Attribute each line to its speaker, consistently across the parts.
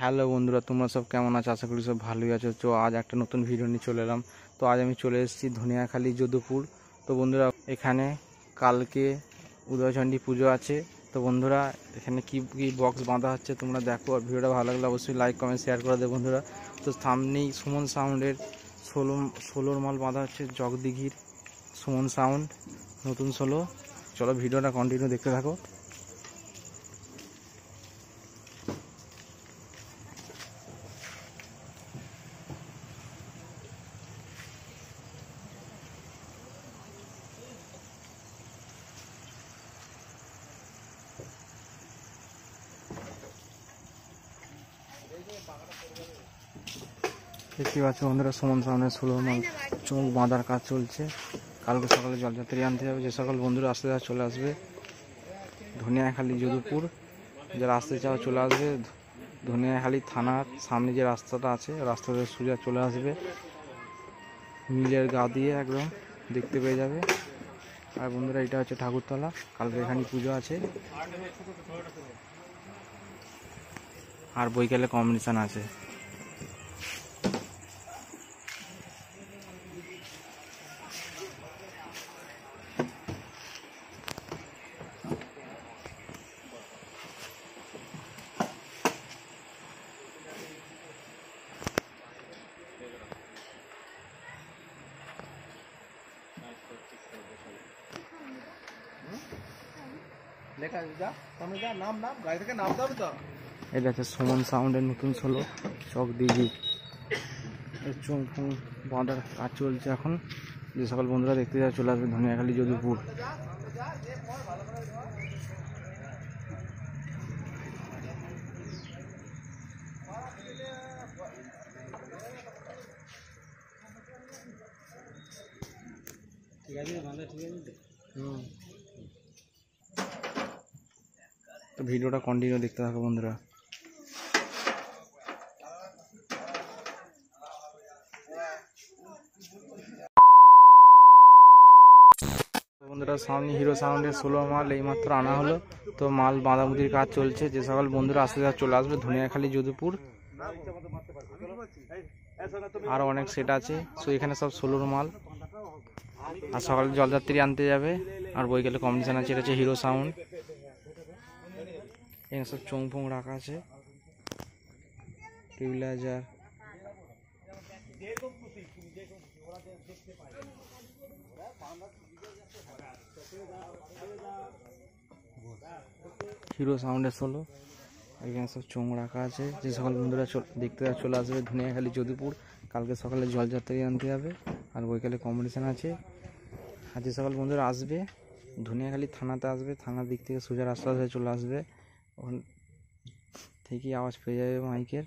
Speaker 1: Hello বন্ধুরা, তোমরা সব কেমন আছো? আশা করি সব ভালোই আছো। তো আজ একটা নতুন ভিডিও নিয়ে চলে এলাম। তো আজ আমি চলে এসেছি ধনিয়াখালী যদুপুর। তো বন্ধুরা, এখানে কালকে উদয়চণ্ডী পুজো আছে। তো বন্ধুরা, এখানে কি কি বক্স বাঁধা হচ্ছে তোমরা দেখো। আর ভিডিওটা ভালো লাগলে অবশ্যই লাইক কমেন্ট শেয়ার করে দেবো বন্ধুরা। তো সামনেই সুমন সাউন্ডের ষোলোর মাল বাঁধা হচ্ছে জগদিঘির সুমন সাউন্ড নতুন ষোলো। চলো ভিডিওটা কন্টিনিউ দেখতে থাকো। দেখতে পাচ্ছ বন্ধুরা, সুমন সামনে 16 মাল চোখ বাঁধার কাজ চলছে। কালকে সকালে জলযাত্রী আনতে হবে। যে সকল বন্ধুরা আসতে চাও চলে আসবে ধনিয়াখালী যদুপুর। যারা আসতে চাও চলে আসবে ধনিয়াখালী থানার সামনে যে রাস্তাটা আছে, রাস্তাতে সোজা চলে আসবে, মিলের গা দিয়ে একদম দেখতে পেয়ে যাবে। আর বন্ধুরা, এটা হচ্ছে ঠাকুরতলা। কালকে এখানে পুজো আছে আর বৈকালে কম্পিটিশান আছে। এটা হচ্ছে সুমন সাউন্ডের নতুন ষোলো জগদিঘি। চোখ বাঁধার কাজ চলছে এখন। যে সকল বন্ধুরা দেখতে যাও চলে আসবে ধনিয়াখালী যদুপুর। তো ভিডিওটা কন্টিনিউ দেখতে থাকো বন্ধুরা। বন্ধুরা, সামনে হিরো সাউন্ডের 16 মাল এইমাত্র আনা হলো। তো মাল বাঁধাবুধির কাজ চলছে। যে সকল বন্ধুরা আসতে চলে আসবে ধনিয়াখালী যদুপুর। আরও অনেক সেট আছে। সো এখানে সব 16 মাল। আর সকালে জলযাত্রী আনতে যাবে আর বৈকালে কম্পিটিশান আছে। এটা হচ্ছে হিরো সাউন্ড। এখানে সব চোং ফোং রাখা আছে, টেবিলাইজার। হিরো সাউন্ডের ষোলো। এখানে সব চোং রাখা আছে। যে সকল বন্ধুরা দেখতে চলে আসবে ধনিয়াখালী যদুপুর। কালকে সকালে জলযাত্রী আনতে যাবে আর বৈকালে কম্পিটিশান আছে। আর যে সকল বন্ধুরা আসবে ধনিয়াখালী থানাতে আসবে, থানার দিক থেকে সোজা রাস্তা ধরে চলে আসবে। ওখান থেকেই আওয়াজ পেয়ে যাবে মাইকের।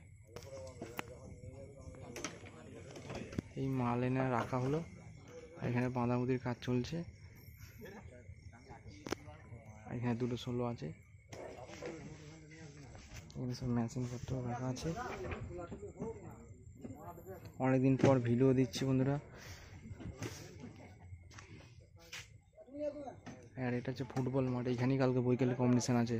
Speaker 1: এই মাল এনে রাখা হলো। এখানে বাঁধাবুধির কাজ চলছে। এখানে দুটো ষোলো আছে। এখানে সব মেশিন পত্র রাখা আছে। অনেকদিন পর ভিডিও দিচ্ছি বন্ধুরা। আর এটা হচ্ছে ফুটবল মাঠ। এখানেই কালকে বৈকালে কম্পিটিশান আছে।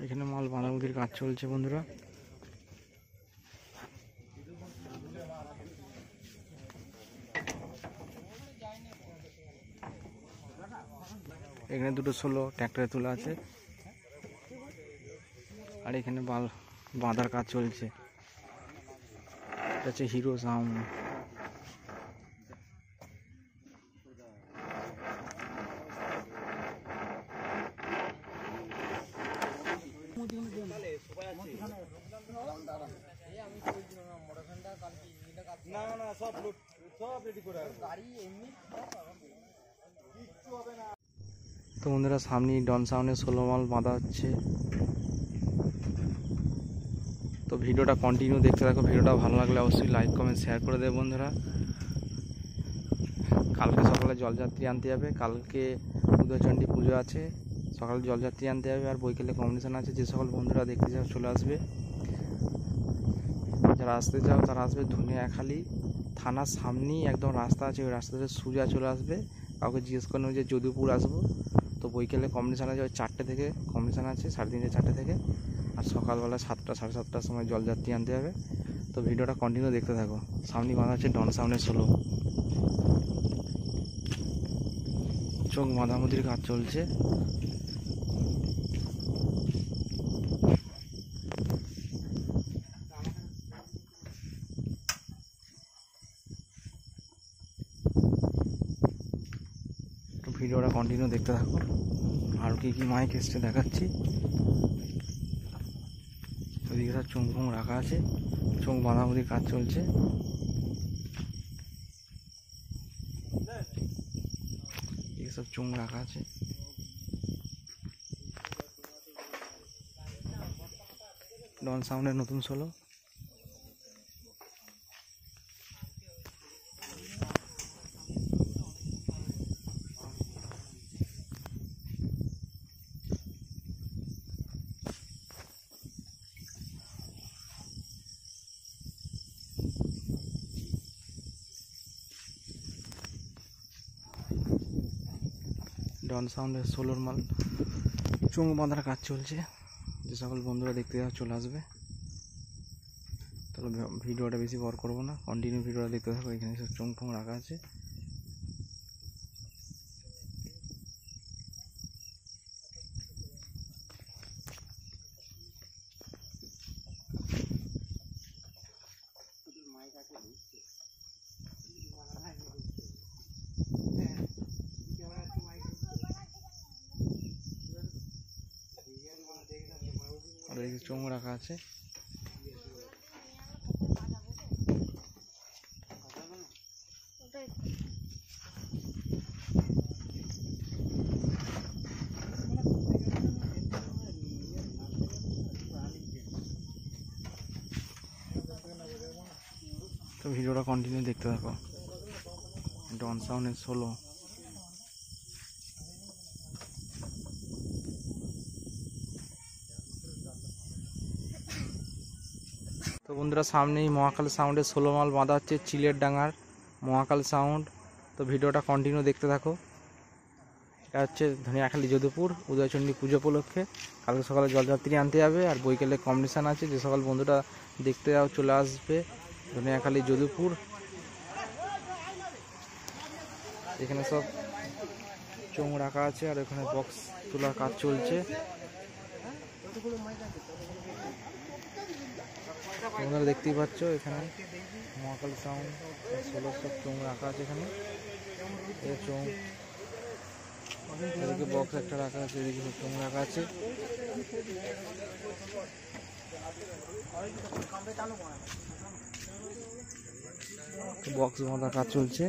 Speaker 1: এখানে মাল বাঁধাবুধির কাজ চলছে বন্ধুরা। এখানে দুটো ষোলো ট্র্যাক্টরে তোলা আছে। আর এখানে বাঁধার কাজ চলছে। এটা হচ্ছে হিরো সাউন্ড। তো বন্ধুরা, সামনে ডন সাউন্ডের 16 মাল বাঁধা হচ্ছে। তো ভিডিওটা কন্টিনিউ দেখতে থাকো। ভিডিওটা ভালো লাগলে অবশ্যই লাইক কমেন্ট শেয়ার করে দেবে বন্ধুরা। কালকে সকালে জলযাত্রী আনতে যাবে। কালকে উদয়চণ্ডী পুজো আছে। সকালে জলযাত্রী আনতে যাবে আর বৈকালে কম্পিটিশান আছে। যে সকল বন্ধুরা দেখতে চাও চলে আসবে। যারা আসতে চাও তারা আসবে ধনিয়াখালী থানার সামনেই একদম রাস্তা আছে, ওই রাস্তাতে সোজা চলে আসবে। কাউকে জিজ্ঞেস করে নেবে যে যদুপুর আসবো। তো বৈকালে কম্পিটিশান আছে, ওই 4টে থেকে কম্পিটিশান আছে, 3:30 4টে থেকে। আর সকালবেলা 7টা 7:30টার সময় জলযাত্রী আনতে হবে। তো ভিডিওটা কন্টিনিউ দেখতে থাকো। সামনে বাঁধা হচ্ছে ডন সাউন্ডের 16। চোখ বাঁধামুদির কাজ চলছে। ভিডিওটা কন্টিনিউ দেখতে থাকো। আর কি কি মাইক এসছে দেখাচ্ছি। ওদিকে সব চোখ ফোং রাখা আছে, চোখ বাঁধামুদির কাজ চলছে। সব চোখ রাখা আছে। ডন সাউন্ডের নতুন 16। ডন সাউন্ডের 16 মাল চোখ বাঁধার কাজ চলছে। যে সকল বন্ধুরা দেখতে যাও চলে আসবে। তাহলে ভিডিওটা বেশি বড় করবো না, কন্টিনিউ ভিডিওটা দেখতে থাকো। এখানে সব চোখ ফোং রাখা আছে। আর এই চোখ রাখা আছে। তো ভিডিওটা কন্টিনিউ দেখতে থাকো। ডন সাউন্ডের 16। তো বন্ধুরা সামনেই মহাকাল সাউন্ডের 16 মাল বাঁধা হচ্ছে চিলের ডাঙার মহাকাল সাউন্ড। তো ভিডিওটা কন্টিনিউ দেখতে থাকো। এটা হচ্ছে ধনিয়াখালী যদুপুর উদয়চণ্ডী পুজো উপলক্ষে। কালকে সকালে জলযাত্রী আনতে যাবে, আর বৈকালে কম্পিটিশান আছে। যে সকল বন্ধুরা দেখতে যাও চলে আসবে ধনিয়াখালী যদুপুর। এখানে সব চোখ রাখা আছে, আর এখানে বক্স তোলার কাজ চলছে। তোমরা দেখতেই পাচ্ছ এখানে মহাকাল সাউন্ড 16 সব চোখ রাখা আছে। এখানে এই চোখ, এদিকে বক্স একটা রাখা আছে, এদিকে সব চোখ রাখা আছে। বক্স বাঁধার কাজ চলছে।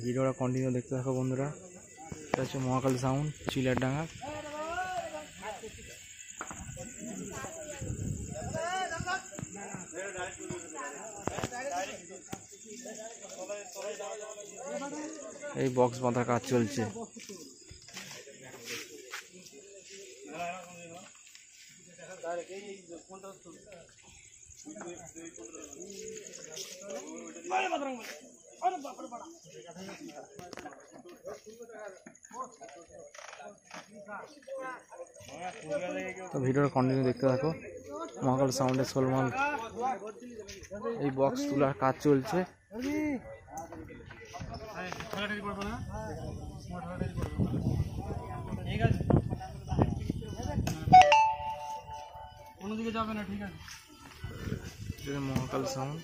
Speaker 1: ভিডিওটা কন্টিনিউ দেখতে থাকো বন্ধুরা। এটা হচ্ছে মহাকাল সাউন্ড চিলার ডাঙ্গা। এই বক্স বাঁধার কাজ চলছে। তো ভিডিওটা কন্টিনিউ দেখতে থাকো। মহাকাল সাউন্ডের 16 মাল এই বক্স তোলার কাজ চলছে। অন্যদিকে যাবে না, ঠিক আছে। মহাকাল সাউন্ড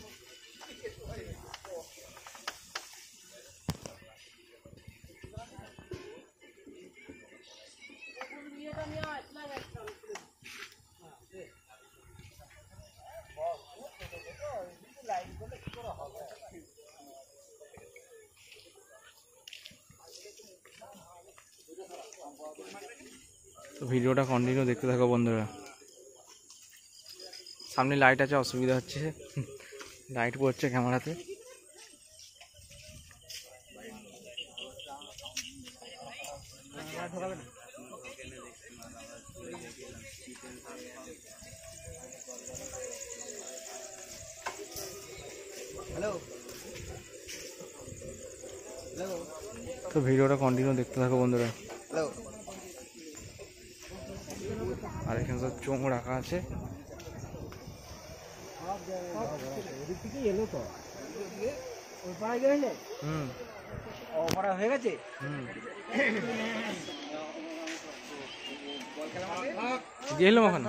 Speaker 1: তো ভিডিওটা কন্টিনিউ দেখতে থাকো বন্ধুরা। সামনে লাইট আছে, অসুবিধা হচ্ছে, লাইট পড়ছে ক্যামেরাতে। তো ভিডিওটা কন্টিনিউ দেখতে থাকো বন্ধুরা। আর এখানে সব চোঙ রাখা আছে।
Speaker 2: হয়ে গেছে।
Speaker 1: গেলাম ওখানে।